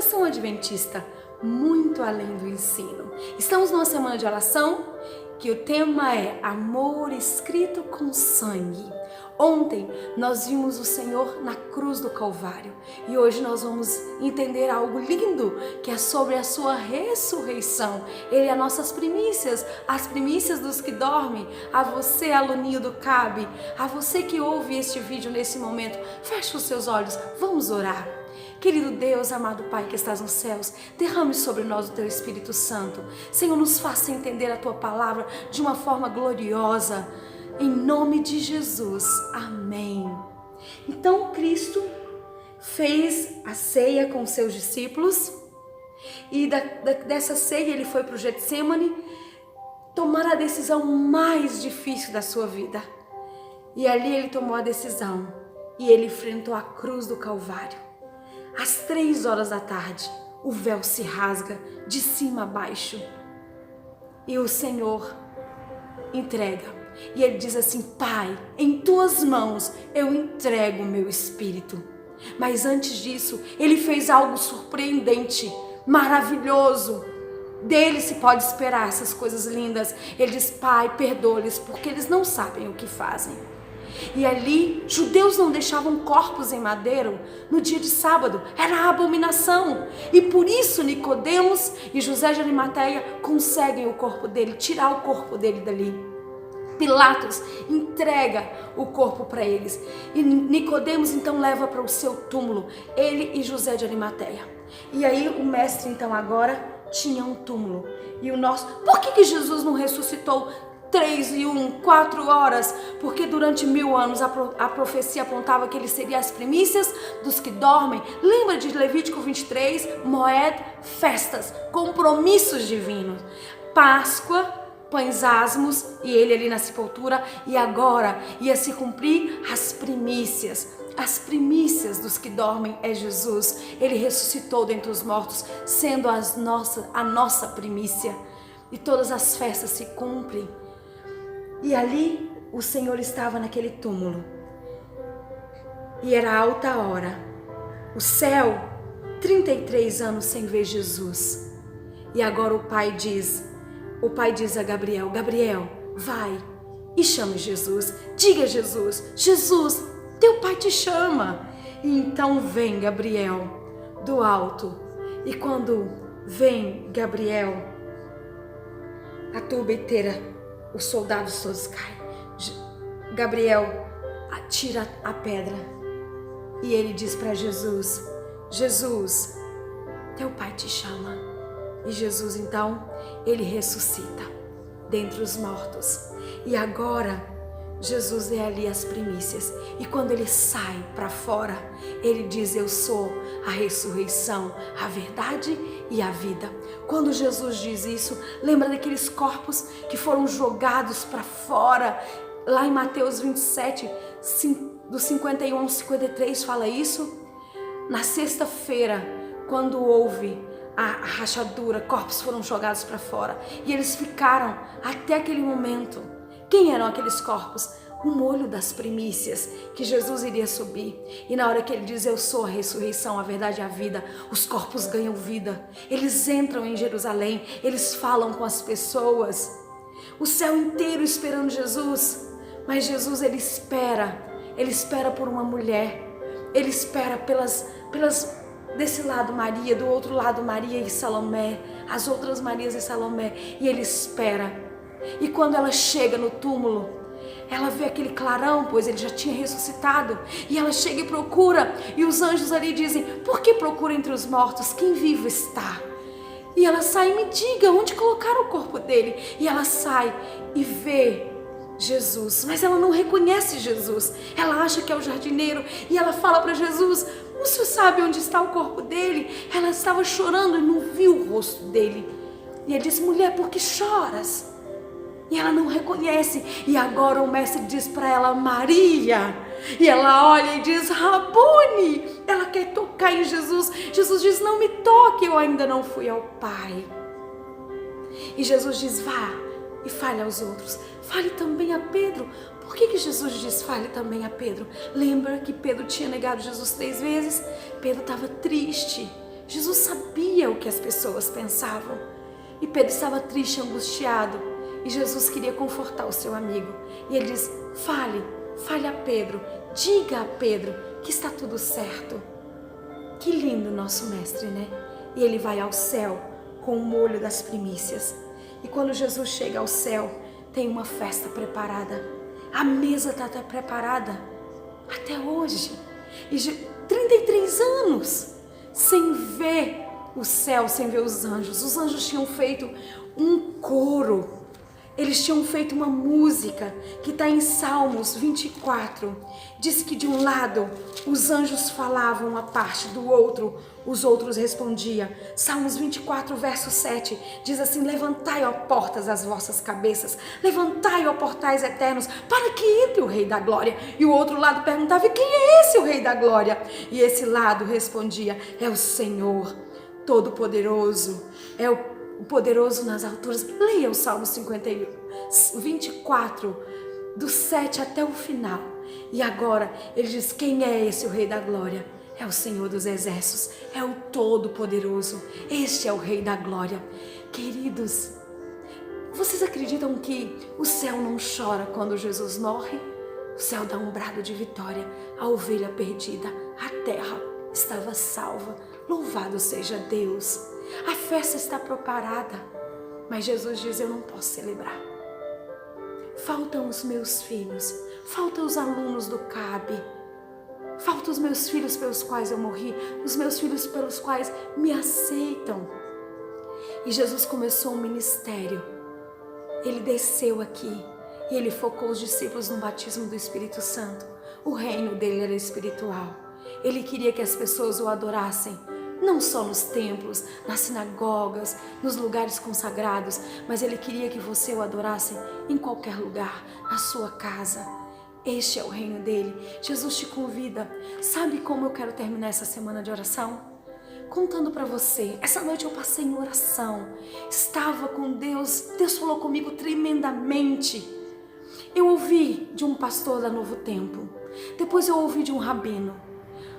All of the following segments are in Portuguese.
Oração Adventista, muito além do ensino. Estamos numa semana de oração que o tema é amor escrito com sangue. Ontem nós vimos o Senhor na cruz do Calvário e hoje nós vamos entender algo lindo que é sobre a sua ressurreição. Ele é as nossas primícias, as primícias dos que dormem. A você, aluninho do CAB, a você que ouve este vídeo nesse momento, feche os seus olhos, vamos orar. Querido Deus, amado Pai que estás nos céus, derrame sobre nós o Teu Espírito Santo. Senhor, nos faça entender a Tua palavra de uma forma gloriosa. Em nome de Jesus. Amém. Então Cristo fez a ceia com os seus discípulos e dessa ceia ele foi para o Getsemane tomar a decisão mais difícil da sua vida. E ali ele tomou a decisão e ele enfrentou a cruz do Calvário. Às 3 horas da tarde, o véu se rasga de cima a baixo e o Senhor entrega. E ele diz assim: Pai, em tuas mãos eu entrego o meu espírito. Mas antes disso, ele fez algo surpreendente, maravilhoso. Dele se pode esperar essas coisas lindas. Ele diz: Pai, perdoa-lhes, porque eles não sabem o que fazem. E ali, judeus não deixavam corpos em madeiro no dia de sábado, era abominação. E por isso Nicodemos e José de Arimateia conseguem o corpo dele, tirar o corpo dele dali. Pilatos entrega o corpo para eles. E Nicodemos então leva para o seu túmulo, ele e José de Arimateia. E aí o mestre então agora tinha um túmulo. E o nosso, por que Jesus não ressuscitou 3 e 1, 4 horas? Porque durante 1000 anos a profecia apontava que ele seria as primícias dos que dormem. Lembra de Levítico 23? Moed, festas, compromissos divinos. Páscoa, pães asmos e ele ali na sepultura. E agora ia se cumprir as primícias. As primícias dos que dormem é Jesus. Ele ressuscitou dentre os mortos, sendo a nossa primícia. E todas as festas se cumprem. E ali o Senhor estava naquele túmulo. E era alta hora. O céu, 33 anos sem ver Jesus. E agora o pai diz a Gabriel: Gabriel, vai e chame Jesus. Diga a Jesus: Jesus, teu pai te chama. E então vem Gabriel do alto. E quando vem Gabriel, a turba inteira, os soldados todos caem. Gabriel atira a pedra e ele diz para Jesus: Jesus, teu pai te chama. E Jesus então, ele ressuscita dentre os mortos. E agora Jesus é ali as primícias. E quando ele sai para fora, ele diz: eu sou a ressurreição, a verdade e a vida. Quando Jesus diz isso, lembra daqueles corpos que foram jogados para fora? Lá em Mateus 27, do 51 ao 53 fala isso. Na sexta-feira, quando houve a rachadura, corpos foram jogados para fora. E eles ficaram até aquele momento. Quem eram aqueles corpos? O molho das primícias, que Jesus iria subir. E na hora que ele diz: eu sou a ressurreição, a verdade e a vida, os corpos ganham vida. Eles entram em Jerusalém, eles falam com as pessoas. O céu inteiro esperando Jesus. Mas Jesus, ele espera por uma mulher. Ele espera pelas desse lado Maria, do outro lado Maria e Salomé, as outras Marias e Salomé. E ele espera. E quando ela chega no túmulo, ela vê aquele clarão, pois ele já tinha ressuscitado. E ela chega e procura. E os anjos ali dizem: por que procura entre os mortos? Quem vivo está? E ela sai: me diga onde colocaram o corpo dele. E ela sai e vê Jesus. Mas ela não reconhece Jesus. Ela acha que é o jardineiro. E ela fala para Jesus: o senhor sabe onde está o corpo dele? Ela estava chorando e não viu o rosto dele. E ele disse: mulher, por que choras? E ela não reconhece. E agora o mestre diz para ela: Maria. E ela olha e diz: Rabone. Ela quer tocar em Jesus. Jesus diz: não me toque, eu ainda não fui ao Pai. E Jesus diz: vá e fale aos outros. Fale também a Pedro. Por que Jesus diz fale também a Pedro? Lembra que Pedro tinha negado Jesus 3 vezes? Pedro estava triste. Jesus sabia o que as pessoas pensavam. E Pedro estava triste, angustiado. E Jesus queria confortar o seu amigo. E ele diz: fale a Pedro, diga a Pedro que está tudo certo. Que lindo nosso mestre, né? E ele vai ao céu com o molho das primícias. E quando Jesus chega ao céu, tem uma festa preparada. A mesa está até preparada até hoje. E 33 anos sem ver o céu, sem ver os anjos. Os anjos tinham feito um coro. Eles tinham feito uma música que está em Salmos 24. Diz que de um lado os anjos falavam uma parte, do outro os outros respondiam. Salmos 24, verso 7 diz assim: levantai, ó portas, as vossas cabeças, levantai, ó portais eternos, para que entre o Rei da Glória. E o outro lado perguntava: e quem é esse o Rei da Glória? E esse lado respondia: é o Senhor Todo-Poderoso, é o poderoso nas alturas. Leia o Salmo 24, do 7 até o final. E agora ele diz: quem é esse o Rei da Glória? É o Senhor dos Exércitos, é o Todo-Poderoso. Este é o Rei da Glória. Queridos, vocês acreditam que o céu não chora quando Jesus morre? O céu dá um brado de vitória. A ovelha perdida, a terra estava salva. Louvado seja Deus. A festa está preparada, mas Jesus diz: eu não posso celebrar. Faltam os meus filhos, faltam os alunos do CAB, faltam os meus filhos pelos quais eu morri, os meus filhos pelos quais me aceitam. E Jesus começou um ministério. Ele desceu aqui e ele focou os discípulos no batismo do Espírito Santo. O reino dele era espiritual. Ele queria que as pessoas o adorassem, não só nos templos, nas sinagogas, nos lugares consagrados, mas ele queria que você o adorasse em qualquer lugar, na sua casa. Este é o reino dele. Jesus te convida. Sabe como eu quero terminar essa semana de oração? Contando para você. Essa noite eu passei em oração. Estava com Deus. Deus falou comigo tremendamente. Eu ouvi de um pastor da Novo Tempo. Depois eu ouvi de um rabino.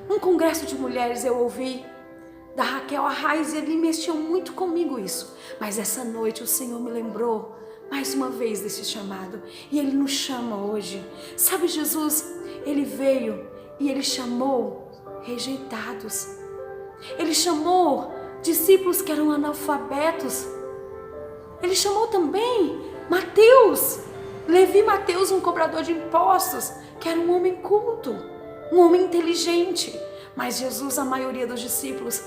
Num congresso de mulheres eu ouvi da Raquel Arraes, e ele mexeu muito comigo isso. Mas essa noite o Senhor me lembrou mais uma vez desse chamado. E ele nos chama hoje. Sabe, Jesus, ele veio e ele chamou rejeitados. Ele chamou discípulos que eram analfabetos. Ele chamou também Mateus, Levi Mateus, um cobrador de impostos, que era um homem culto, um homem inteligente. Mas Jesus, a maioria dos discípulos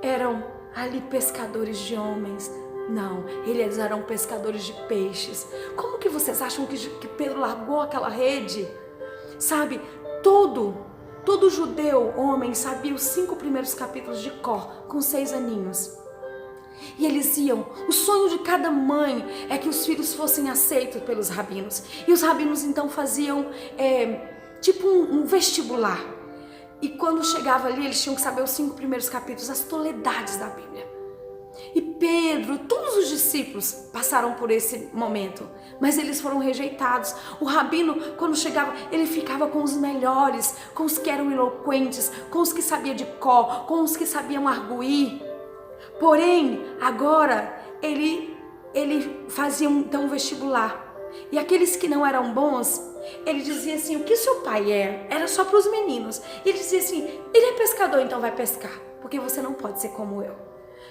eram ali pescadores de homens. Não, eles eram pescadores de peixes. Como que vocês acham que Pedro largou aquela rede? Sabe, todo judeu, homem, sabia os 5 primeiros capítulos de cor, com 6 aninhos. E eles iam, o sonho de cada mãe é que os filhos fossem aceitos pelos rabinos. E os rabinos então faziam tipo um vestibular. E quando chegava ali, eles tinham que saber os 5 primeiros capítulos, as toledades da Bíblia. E Pedro, todos os discípulos passaram por esse momento, mas eles foram rejeitados. O rabino, quando chegava, ele ficava com os melhores, com os que eram eloquentes, com os que sabiam de cor, com os que sabiam arguir. Porém, agora, ele fazia então um vestibular. E aqueles que não eram bons, ele dizia assim: o que seu pai é? Era só para os meninos. E ele dizia assim: ele é pescador, então vai pescar, porque você não pode ser como eu.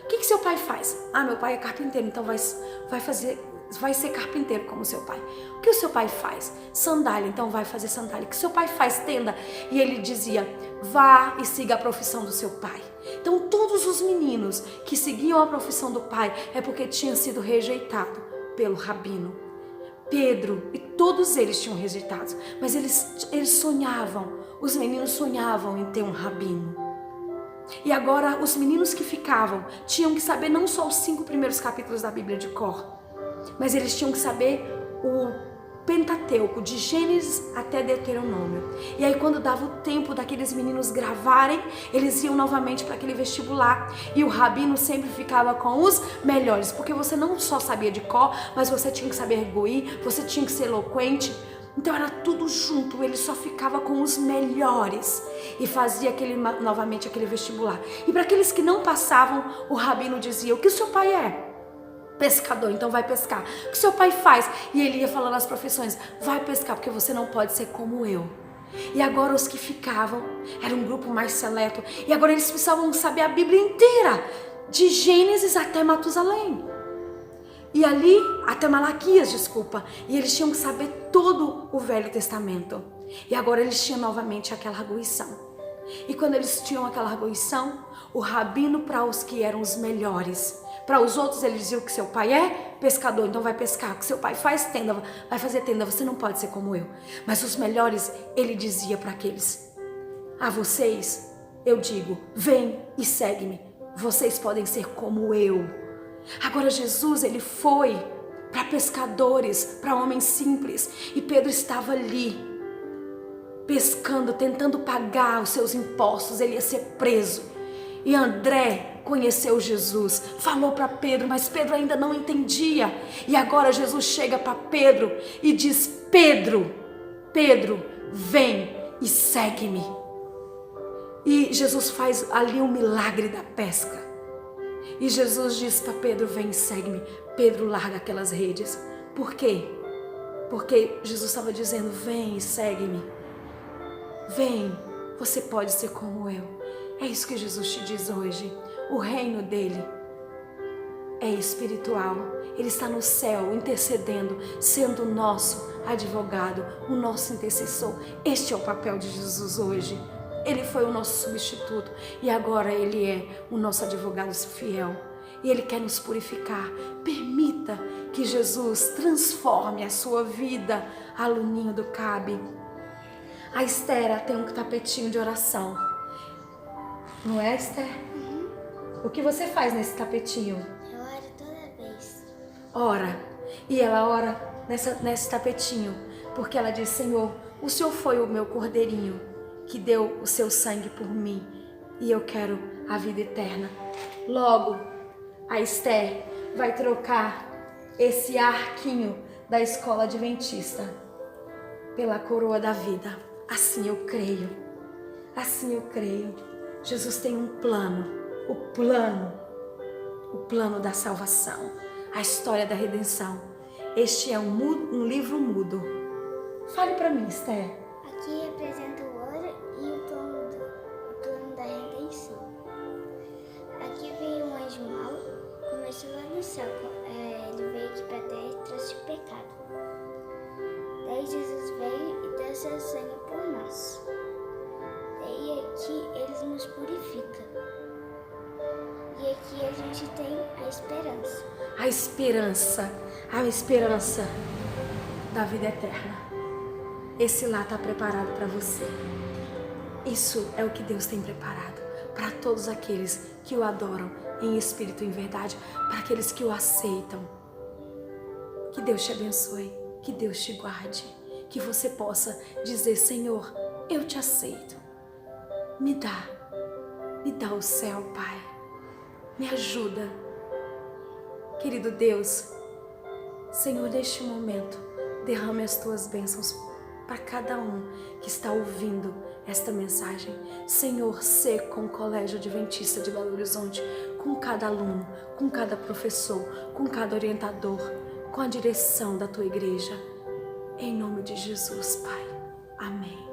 O que seu pai faz? Ah, meu pai é carpinteiro, então vai ser carpinteiro como seu pai. O que o seu pai faz? Sandália, então vai fazer sandália. O que seu pai faz? Tenda. E ele dizia: vá e siga a profissão do seu pai. Então todos os meninos que seguiam a profissão do pai é porque tinham sido rejeitados pelo rabino. Pedro e todos eles tinham rejeitados, mas eles sonhavam, os meninos sonhavam em ter um rabino. E agora os meninos que ficavam tinham que saber não só os 5 primeiros capítulos da Bíblia de cor, mas eles tinham que saber o Pentateuco, de Gênesis até Deuteronômio. E aí quando dava o tempo daqueles meninos gravarem, eles iam novamente para aquele vestibular. E o rabino sempre ficava com os melhores, porque você não só sabia de cor, mas você tinha que saber arguir, você tinha que ser eloquente. Então era tudo junto, ele só ficava com os melhores e fazia novamente aquele vestibular. E para aqueles que não passavam, o rabino dizia: o que o seu pai é? Pescador, então vai pescar. O que seu pai faz? E ele ia falando as profissões: vai pescar, porque você não pode ser como eu. E agora os que ficavam, era um grupo mais seleto, e agora eles precisavam saber a Bíblia inteira, de Gênesis até Matusalém. E ali, até Malaquias, desculpa. E eles tinham que saber todo o Velho Testamento. E agora eles tinham novamente aquela arguição. E quando eles tinham aquela arguição, o rabino, para os que eram os melhores, para os outros ele dizia: o que seu pai é? Pescador, então vai pescar. O que seu pai faz? Tenda, vai fazer tenda. Você não pode ser como eu. Mas os melhores, ele dizia para aqueles: a vocês eu digo, vem e segue-me. Vocês podem ser como eu. Agora Jesus, ele foi para pescadores, para homens simples, e Pedro estava ali pescando, tentando pagar os seus impostos. Ele ia ser preso. E André conheceu Jesus, falou para Pedro, mas Pedro ainda não entendia. E agora Jesus chega para Pedro e diz: Pedro, vem e segue-me. E Jesus faz ali um milagre da pesca. E Jesus diz para Pedro: vem e segue-me. Pedro larga aquelas redes. Por quê? Porque Jesus estava dizendo: vem e segue-me. Vem, você pode ser como eu. É isso que Jesus te diz hoje. O reino dele é espiritual. Ele está no céu intercedendo, sendo o nosso advogado, o nosso intercessor. Este é o papel de Jesus hoje. Ele foi o nosso substituto e agora ele é o nosso advogado fiel. E ele quer nos purificar. Permita que Jesus transforme a sua vida. Aluninho do Cabe. A Esther tem um tapetinho de oração. Não é, Esther? Uhum. O que você faz nesse tapetinho? Eu oro toda vez. Ora. E ela ora nesse tapetinho, porque ela diz: Senhor, o Senhor foi o meu cordeirinho que deu o seu sangue por mim, e eu quero a vida eterna. Logo, a Esther vai trocar esse arquinho da escola adventista pela coroa da vida. Assim eu creio. Assim eu creio. Jesus tem um plano, o plano da salvação, a história da redenção. Este é um livro mudo. Fale para mim, Esther. Aqui representa o ouro e o plano da redenção. Aqui veio um anjo mau, começou lá no céu. Ele veio aqui para a terra e trouxe o pecado. Daí Jesus veio e deu seu sangue por nós. E aqui eles nos purificam. E aqui a gente tem a esperança. A esperança da vida eterna. Esse lá está preparado para você. Isso é o que Deus tem preparado para todos aqueles que o adoram em espírito e em verdade, para aqueles que o aceitam. Que Deus te abençoe, que Deus te guarde, que você possa dizer: Senhor, eu te aceito. Me dá o céu, Pai. Me ajuda. Querido Deus, Senhor, neste momento, derrame as tuas bênçãos para cada um que está ouvindo esta mensagem. Senhor, sê com o Colégio Adventista de Belo Horizonte, com cada aluno, com cada professor, com cada orientador, com a direção da tua igreja. Em nome de Jesus, Pai. Amém.